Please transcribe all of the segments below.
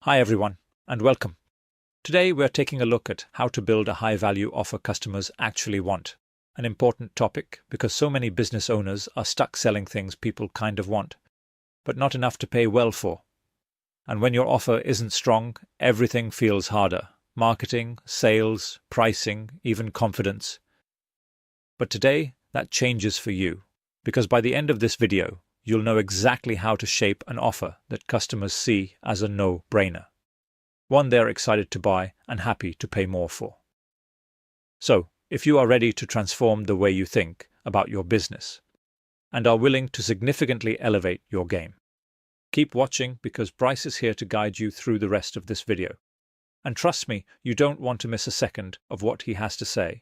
Hi everyone, and welcome. Today we're taking a look at how to build a high-value offer customers actually want. An important topic because so many business owners are stuck selling things people kind of want, but not enough to pay well for. And when your offer isn't strong, everything feels harder. Marketing, sales, pricing, even confidence. But today, that changes for you, because by the end of this video, you'll know exactly how to shape an offer that customers see as a no-brainer. One they're excited to buy and happy to pay more for. So, if you are ready to transform the way you think about your business and are willing to significantly elevate your game, keep watching because Bryce is here to guide you through the rest of this video. And trust me, you don't want to miss a second of what he has to say.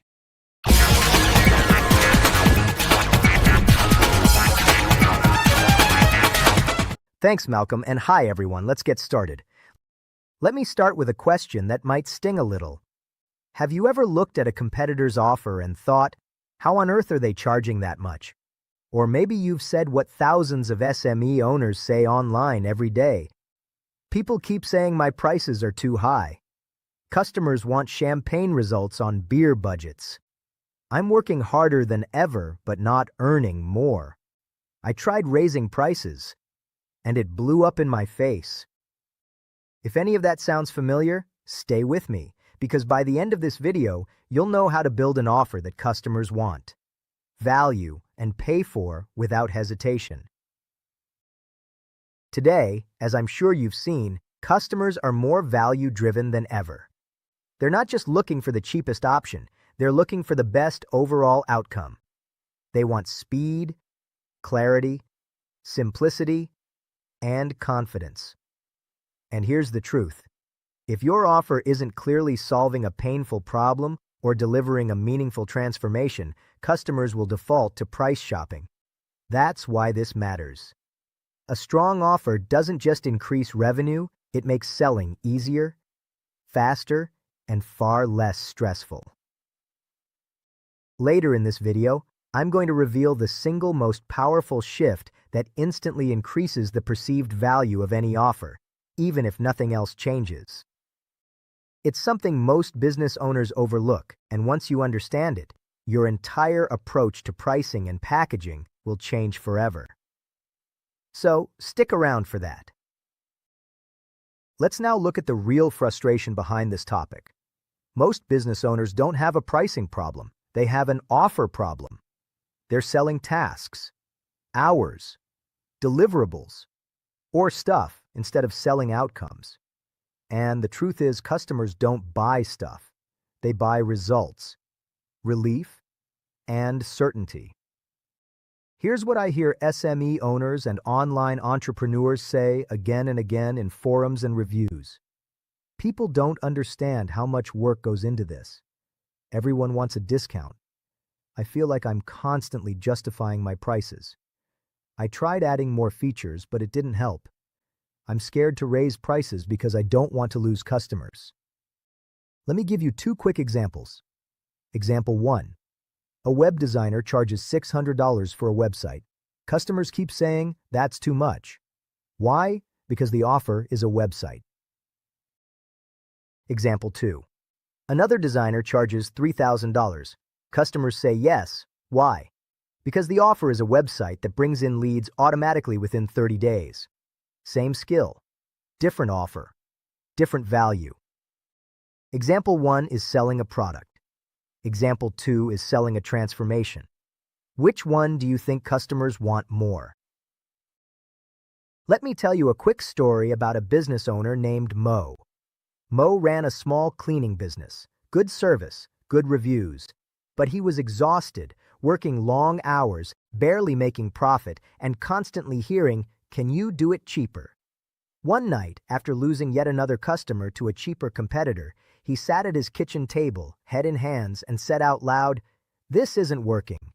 Thanks, Malcolm, and hi everyone, let's get started. Let me start with a question that might sting a little. Have you ever looked at a competitor's offer and thought, how on earth are they charging that much? Or maybe you've said what thousands of SME owners say online every day. People keep saying my prices are too high. Customers want champagne results on beer budgets. I'm working harder than ever, but not earning more. I tried raising prices, and it blew up in my face. If any of that sounds familiar, stay with me, because by the end of this video, you'll know how to build an offer that customers want, value, and pay for without hesitation. Today, as I'm sure you've seen, customers are more value-driven than ever. They're not just looking for the cheapest option, they're looking for the best overall outcome. They want speed, clarity, simplicity, and confidence. And here's the truth. If your offer isn't clearly solving a painful problem or delivering a meaningful transformation, customers will default to price shopping. That's why this matters. A strong offer doesn't just increase revenue, it makes selling easier, faster, and far less stressful. Later in this video, I'm going to reveal the single most powerful shift that instantly increases the perceived value of any offer, even if nothing else changes. It's something most business owners overlook, and once you understand it, your entire approach to pricing and packaging will change forever. So, stick around for that. Let's now look at the real frustration behind this topic. Most business owners don't have a pricing problem, they have an offer problem. They're selling tasks, hours, deliverables, or stuff instead of selling outcomes. And the truth is, customers don't buy stuff. They buy results, relief, and certainty. Here's what I hear SME owners and online entrepreneurs say again and again in forums and reviews. People don't understand how much work goes into this. Everyone wants a discount. I feel like I'm constantly justifying my prices. I tried adding more features, but it didn't help. I'm scared to raise prices because I don't want to lose customers. Let me give you two quick examples. Example 1. A web designer charges $600 for a website. Customers keep saying, that's too much. Why? Because the offer is a website. Example 2. Another designer charges $3,000. Customers say yes. Why? Because the offer is a website that brings in leads automatically within 30 days. Same skill, different offer, different value. Example 1 is selling a product. Example 2 is selling a transformation. Which one do you think customers want more? Let me tell you a quick story about a business owner named Mo. Mo ran a small cleaning business, good service, good reviews, but he was exhausted, working long hours, barely making profit, and constantly hearing, "Can you do it cheaper?" One night, after losing yet another customer to a cheaper competitor, he sat at his kitchen table, head in hands, and said out loud, "This isn't working."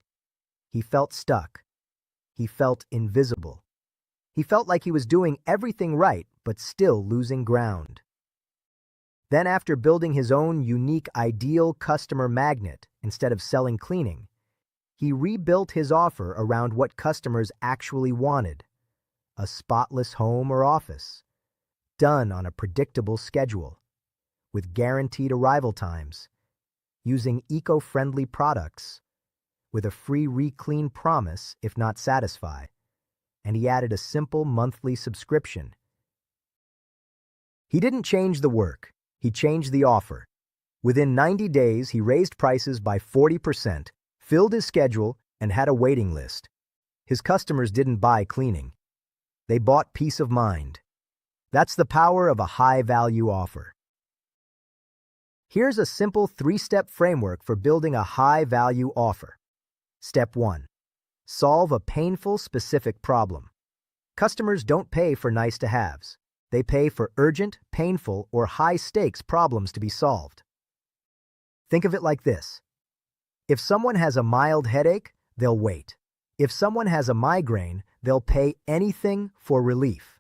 He felt stuck. He felt invisible. He felt like he was doing everything right, but still losing ground. Then, after building his own unique ideal customer magnet instead of selling cleaning, he rebuilt his offer around what customers actually wanted: a spotless home or office, done on a predictable schedule, with guaranteed arrival times, using eco-friendly products, with a free re-clean promise if not satisfied, and he added a simple monthly subscription. He didn't change the work, he changed the offer. Within 90 days, he raised prices by 40%, filled his schedule, and had a waiting list. His customers didn't buy cleaning. They bought peace of mind. That's the power of a high-value offer. Here's a simple 3-step framework for building a high-value offer. Step 1. Solve a painful, specific problem. Customers don't pay for nice-to-haves. They pay for urgent, painful, or high-stakes problems to be solved. Think of it like this. If someone has a mild headache, they'll wait. If someone has a migraine, they'll pay anything for relief.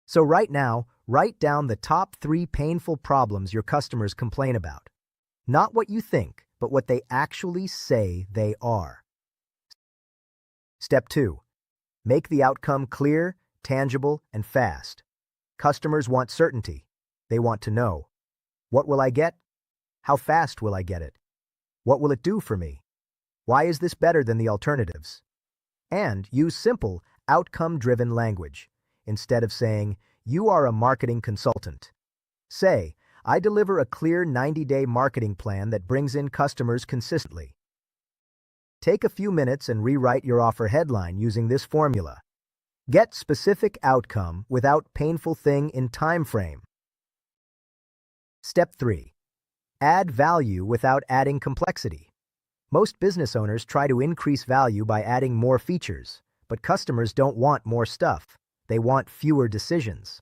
So right now, write down the top 3 painful problems your customers complain about. Not what you think, but what they actually say they are. Step 2. Make the outcome clear, tangible, and fast. Customers want certainty. They want to know. What will I get? How fast will I get it? What will it do for me? Why is this better than the alternatives? And use simple, outcome-driven language. Instead of saying, "You are a marketing consultant," say, "I deliver a clear 90-day marketing plan that brings in customers consistently." Take a few minutes and rewrite your offer headline using this formula. Get specific outcome without painful thing in time frame. Step 3. Add value without adding complexity. Most business owners try to increase value by adding more features, but customers don't want more stuff. They want fewer decisions.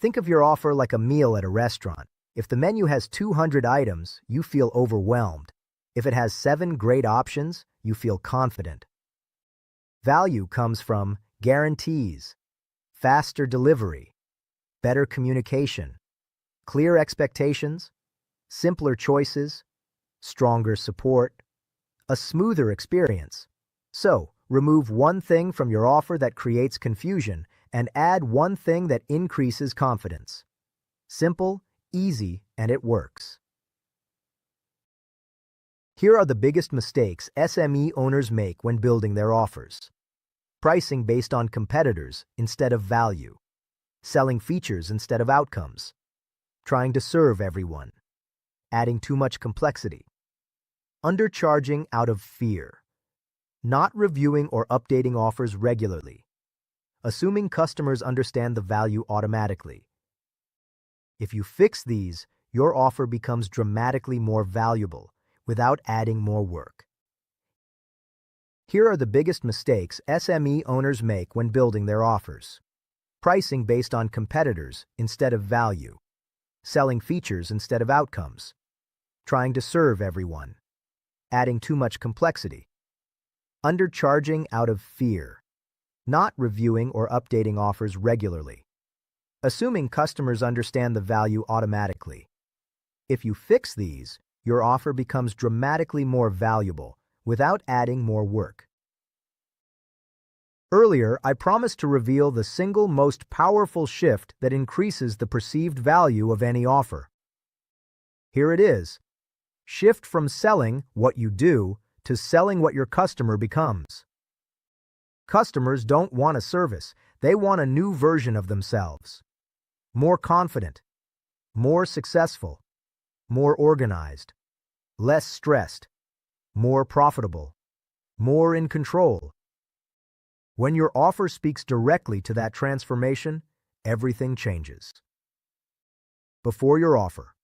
Think of your offer like a meal at a restaurant. If the menu has 200 items, you feel overwhelmed. If it has 7 great options, you feel confident. Value comes from guarantees, faster delivery, better communication, clear expectations, simpler choices, stronger support, a smoother experience. So, remove one thing from your offer that creates confusion and add one thing that increases confidence. Simple, easy, and it works. Here are the biggest mistakes SME owners make when building their offers. Pricing based on competitors instead of value. Selling features instead of outcomes. Trying to serve everyone. Adding too much complexity. Undercharging out of fear. Not reviewing or updating offers regularly. Assuming customers understand the value automatically. If you fix these, your offer becomes dramatically more valuable without adding more work. Here are the biggest mistakes SME owners make when building their offers. Pricing based on competitors instead of value. Selling features instead of outcomes. Trying to serve everyone. Adding too much complexity. Undercharging out of fear. Not reviewing or updating offers regularly. Assuming customers understand the value automatically. If you fix these, your offer becomes dramatically more valuable without adding more work. Earlier, I promised to reveal the single most powerful shift that increases the perceived value of any offer. Here it is. Shift from selling what you do to selling what your customer becomes. Customers don't want a service, they want a new version of themselves. More confident, more successful, more organized, less stressed, more profitable, more in control. When your offer speaks directly to that transformation, everything changes. Before your offer.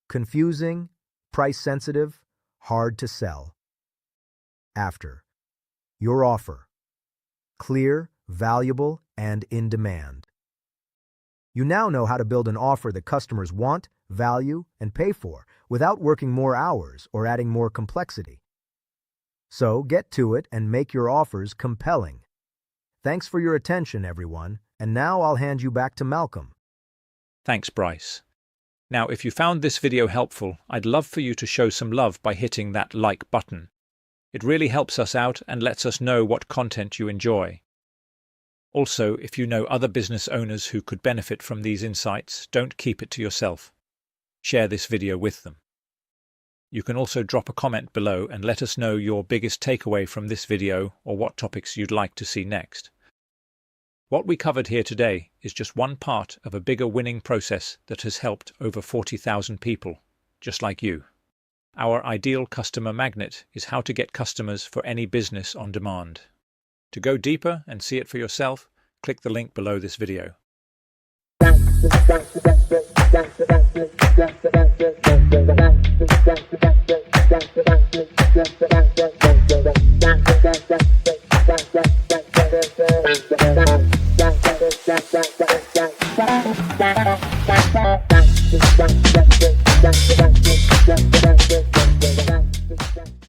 Confusing, price-sensitive, hard to sell. After. Your offer. Clear, valuable, and in demand. You now know how to build an offer that customers want, value, and pay for without working more hours or adding more complexity. So get to it and make your offers compelling. Thanks for your attention, everyone, and now I'll hand you back to Malcolm. Thanks, Bryce. Now, if you found this video helpful, I'd love for you to show some love by hitting that like button. It really helps us out and lets us know what content you enjoy. Also, if you know other business owners who could benefit from these insights, don't keep it to yourself. Share this video with them. You can also drop a comment below and let us know your biggest takeaway from this video or what topics you'd like to see next. What we covered here today is just one part of a bigger winning process that has helped over 40,000 people, just like you. Our ideal customer magnet is how to get customers for any business on demand. To go deeper and see it for yourself, click the link below this video. Bye.